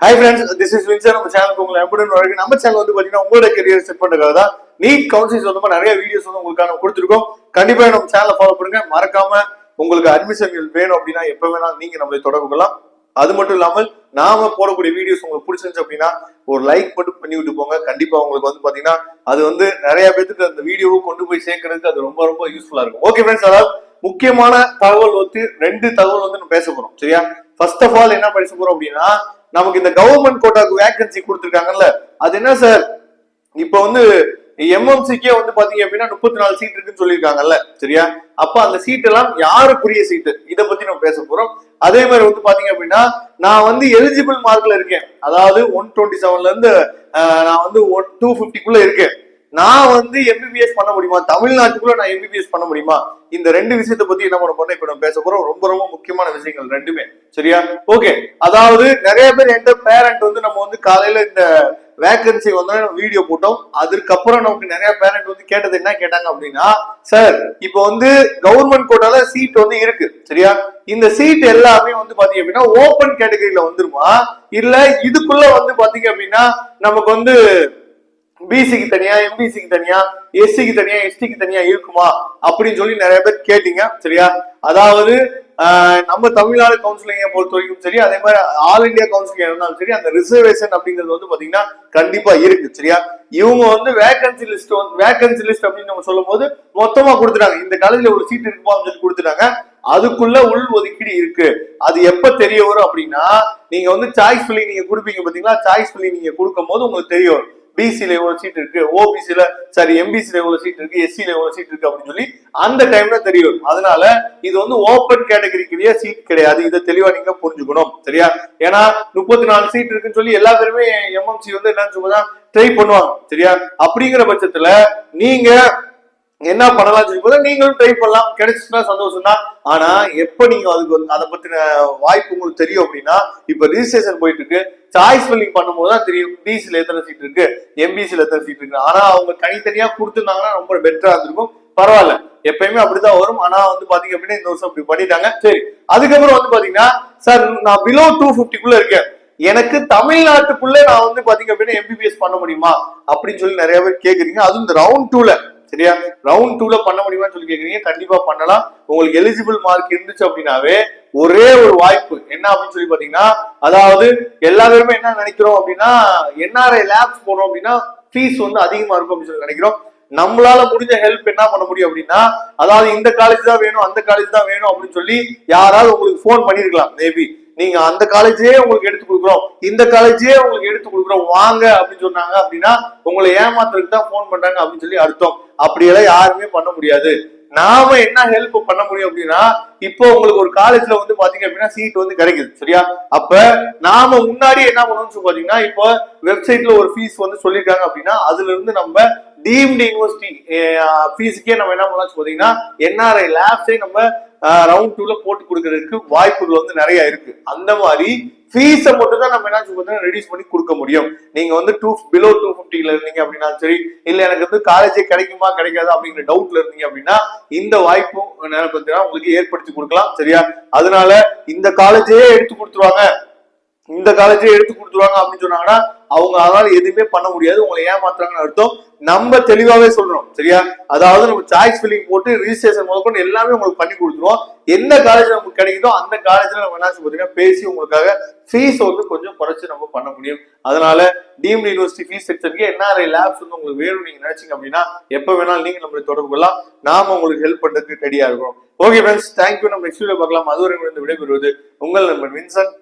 Hi friends, this is Vincent. நம்ம சேனலுக்கு உங்களை எப்படின்னு வரைக்கும் நம்ம சேனல் வந்து பாத்தீங்கன்னா உங்களோட கெரியர் செட் பண்றதுக்காக தான் நீட் கவுன்சிலிங் சொந்தமா நிறைய வீடியோஸ் வந்து உங்களுக்கான கொடுத்துருக்கோம். கண்டிப்பா நம்ம சேனலை ஃபாலோ பண்ணுங்க. மறக்காம உங்களுக்கு அட்மிஷன் வேணும் அப்படின்னா எப்ப வேணாலும் நீங்க நம்மளை தொடர்பு கொள்ளலாம். அது மட்டும் இல்லாமல் நாம போடக்கூடிய வீடியோஸ் உங்களுக்கு பிடிச்சிருந்துச்சு அப்படின்னா ஒரு லைக் மட்டும் பண்ணி விட்டு போங்க. கண்டிப்பா உங்களுக்கு வந்து பாத்தீங்கன்னா அது வந்து நிறைய பேருக்கு அந்த வீடியோவை கொண்டு போய் சேர்க்கறதுக்கு அது ரொம்ப ரொம்ப யூஸ்ஃபுல்லா இருக்கும். ஓகே ஃப்ரெண்ட்ஸ், அதாவது முக்கியமான தகவல் வந்து ரெண்டு தகவல் வந்து நம்ம பேச போறோம். சரியா? ஃபர்ஸ்ட் ஆஃப் ஆல் என்ன பேச போறோம் அப்படின்னா, நமக்கு இந்த கவர்மெண்ட் கோட்டாக்கு வேகன்சி கொடுத்துருக்காங்கல்ல, அது என்ன சார், இப்ப வந்து எம்எம்சிக்கே வந்து பாத்தீங்க அப்படின்னா 34 சீட் இருக்குன்னு சொல்லியிருக்காங்கல்ல. சரியா? அப்ப அந்த சீட் எல்லாம் யாருக்குரிய சீட்டு, இதை பத்தி நம்ம பேச போறோம். அதே மாதிரி வந்து பாத்தீங்க அப்படின்னா, நான் வந்து எலிஜிபிள் மார்க்ல இருக்கேன், அதாவது 127ல இருந்து நான் வந்து 250 இருக்கேன். நான் வந்து எம்பிபிஎஸ் பண்ண முடியுமா, தமிழ்நாட்டுக்குள்ள நான் எம்பிபிஎஸ் பண்ண முடியுமா, இந்த ரெண்டு விஷயத்தை பத்தி என்ன பண்ண போறோம் இப்ப நம்ம பேச போறோம். ரொம்ப ரொம்ப முக்கியமான விஷயங்கள் ரெண்டுமே. சரியா? ஓகே, அதாவது நிறைய பேர் எந்த பேரண்ட் வந்து நம்ம வந்து காலையில இந்த வேகன்சி வந்து வீடியோ போட்டோம். அதுக்கப்புறம் நமக்கு நிறைய பேரண்ட் வந்து கேட்டது என்ன கேட்டாங்க அப்படின்னா, சார் இப்போ வந்து கவர்மெண்ட் கோட்டால சீட் வந்து இருக்கு. சரியா? இந்த சீட் எல்லாமே வந்து பாத்தீங்க அப்படின்னா ஓபன் கேட்டகரியில வந்துருமா, இல்ல இதுக்குள்ள வந்து பாத்தீங்க அப்படின்னா நமக்கு வந்து பிசிக்கு தனியா, எம்பிசிக்கு தனியா, எஸ்சிக்கு தனியா, எஸ்டிக்கு தனியா இருக்குமா அப்படின்னு சொல்லி நிறைய பேர் கேட்டீங்க. சரியா? அதாவது நம்ம தமிழ்நாடு கவுன்சிலிங்க பொறுத்த வரைக்கும் சரி, அதே மாதிரி ஆல் இந்தியா கவுன்சிலிங் இருந்தாலும் சரி, அந்த ரிசர்வேஷன் அப்படிங்கிறது வந்து பாத்தீங்கன்னா கண்டிப்பா இருக்கு. சரியா? இவங்க வந்து வேகன்சி லிஸ்ட் அப்படின்னு நம்ம சொல்லும் போது மொத்தமா கொடுத்துட்டாங்க. இந்த காலேஜ்ல ஒரு சீட் இருக்குமா சொல்லி கொடுத்துட்டாங்க. அதுக்குள்ள உள் ஒதுக்கீடு இருக்கு. அது எப்ப தெரிய வரும் அப்படின்னா, நீங்க வந்து சாய்ஸ் ஃபில்லிங் நீங்க கொடுப்பீங்க பாத்தீங்களா, சாய்ஸ் ஃபில்லிங் நீங்க கொடுக்கும் போது உங்களுக்கு தெரிய வரும். பிசில எவ்வளவு சீட் இருக்கு, ஓபிசில சாரி எம்பிசில எவ்வளவு சீட் இருக்கு, எஸ்சில எவ்வளவு சீட் இருக்கு அப்படின்னு சொல்லி அந்த டைம்ல தெரியும். அதனால இது வந்து ஓபன் கேட்டகரிக்குரிய சீட் கிடையாது. இதை தெளிவா நீங்க புரிஞ்சுக்கணும். சரியா? ஏன்னா 34 சீட் இருக்குன்னு சொல்லி எல்லா பேருமே எம்எம்சி வந்து என்னன்னு சொல்லுதான் ட்ரை பண்ணுவாங்க. சரியா? அப்படிங்கிற பட்சத்துல நீங்க என்ன பண்ணலாம் சொல்லி நீங்களும் ட்ரை பண்ணலாம், கிடைச்சுன்னா சந்தோஷம் தான். ஆனா எப்ப நீங்க அதுக்கு அதை பத்தின வாய்ப்பு உங்களுக்கு தெரியும் அப்படின்னா, இப்ப ரிஜிஸ்ட்ரேஷன் போயிட்டு இருக்கு, சாய்ஸ் ஃபில்லிங் பண்ணும்போது தான் தெரியும் பிசில எத்தனை சீட் இருக்கு, எம்பிசில எத்தனை சீட் இருக்கு. ஆனா அவங்க தனித்தனியா கொடுத்துருந்தாங்கன்னா ரொம்ப பெட்டரா இருந்திருக்கும். பரவாயில்ல, எப்பயுமே அப்படிதான் வரும். ஆனா வந்து பாத்தீங்க அப்படின்னா இந்த வருஷம் அப்படி பண்ணிட்டாங்க. சரி, அதுக்கப்புறம் வந்து பாத்தீங்கன்னா, சார் நான் பிலோ 250 இருக்கேன், எனக்கு தமிழ்நாட்டுக்குள்ள நான் வந்து பாத்தீங்க அப்படின்னா எம்பிபிஎஸ் பண்ண முடியுமா அப்படின்னு சொல்லி நிறைய பேர் கேக்குறீங்க. அதுவும் இந்த ரவுண்ட் 2ல. சரியா? ரவுண்ட் 2ல பண்ண முடியுமான்னு சொல்லி கேக்குறீங்க. கண்டிப்பா பண்ணலாம். உங்களுக்கு எலிஜிபிள் மார்க் இருந்துச்சு அப்படின்னாவே ஒரே ஒரு வாய்ப்பு என்ன அப்படின்னு சொல்லி பாத்தீங்கன்னா, அதாவது எல்லா பேருமே என்ன நினைக்கிறோம் அப்படின்னா, என்ஆர்ஐ லேப்ஸ் போறோம் அப்படின்னா ஃபீஸ் வந்து அதிகமா இருக்கும் அப்படின்னு சொல்லி நினைக்கிறோம். நம்மளால முடிஞ்ச ஹெல்ப் என்ன பண்ண முடியும் அப்படின்னா, அதாவது இந்த காலேஜ் தான் வேணும், அந்த காலேஜ் தான் வேணும் அப்படின்னு சொல்லி யாராவது உங்களுக்கு போன் பண்ணிருக்கலாம். மேபி நீங்க அந்த காலேஜே உங்களுக்கு எடுத்து கொடுக்குறோம், இந்த காலேஜே உங்களுக்கு எடுத்து கொடுக்குறோம் வாங்க அப்படின்னு சொன்னாங்க அப்படின்னா உங்களை ஏமாத்துறதுக்கு தான் போன் பண்றாங்க அப்படின்னு சொல்லி அர்த்தம். அப்படியெல்லாம் யாருமே பண்ண முடியாது. நாம என்ன ஹெல்ப் பண்ண முடியும் அப்படின்னா, இப்போ உங்களுக்கு ஒரு காலேஜ்ல வந்து பாத்தீங்க அப்படின்னா சீட் வந்து கிடைக்குது. சரியா? அப்ப நாம முன்னாடி என்ன பண்ணணும்னு பாத்தீங்கன்னா, இப்போ வெப்சைட்ல ஒரு ஃபீஸ் வந்து சொல்லிருக்காங்க அப்படின்னா அதுல இருந்து நம்ம டீம்டு யூனிவர்சிட்டி ஃபீஸுக்கே நம்ம என்ன பண்ணலாம் பாத்தீங்கன்னா என்ஆர்ஐ லேப்ஸே நம்ம ரவுண்ட் 2ல போட்டு கொடுக்கறதுக்கு வாய்ப்புகள் வந்து நிறைய இருக்கு. அந்த மாதிரி ஃபீஸை மட்டும் தான் நம்ம என்ன ரெடியூஸ் பண்ணி கொடுக்க முடியும். நீங்க வந்து பிலோ 250ல இருந்தீங்க அப்படின்னா சரி, இல்ல எனக்கு வந்து காலேஜே கிடைக்குமா கிடைக்காது அப்படிங்கிற டவுட்ல இருந்தீங்க அப்படின்னா இந்த வாய்ப்பும் உங்களுக்கு ஏற்படுத்தி கொடுக்கலாம். சரியா? அதனால இந்த காலேஜே எடுத்து கொடுத்துருவாங்க, இந்த காலேஜே எடுத்து கொடுத்துருவாங்க அப்படின்னு சொன்னாங்கன்னா அவங்க அதனால எதுவுமே பண்ண முடியாது, உங்களை ஏமாத்துறாங்கன்னு அர்த்தம். நம்ம தெளிவாவே சொல்றோம். சரியா? அதாவது நம்ம சாய்ஸ் ஃபில்லிங் போட்டு ரிஜிஸ்ட்ரேஷன் முதற்கொண்டு எல்லாமே உங்களுக்கு பண்ணி கொடுத்துருவோம். எந்த காலேஜ் நமக்கு கிடைக்குதோ அந்த காலேஜ்ல நம்ம என்ன பாத்தீங்கன்னா பேசி உங்களுக்காக ஃபீஸ் வந்து கொஞ்சம் குறைச்சு நம்ம பண்ண முடியும். அதனால டீம்டு யூனிவர்சிட்டி ஃபீஸ் ஸ்ட்ரக்சருக்கு என்ஆர்ஐ லேப்ஸ் வந்து உங்களுக்கு வேணும் நீங்க நினைச்சீங்க அப்படின்னா எப்ப வேணாலும் நீங்க நம்மளை தொடர்பு கொள்ளலாம். நாம உங்களுக்கு ஹெல்ப் பண்றதுக்கு ரெடியா இருக்கிறோம். Okay friends, thank you. நம்ம நெக்ஸ்ட் வீடியோ பார்க்கலாம். அதுவரை விடைபெறுவது உங்கள் நண்பன் வின்சன்.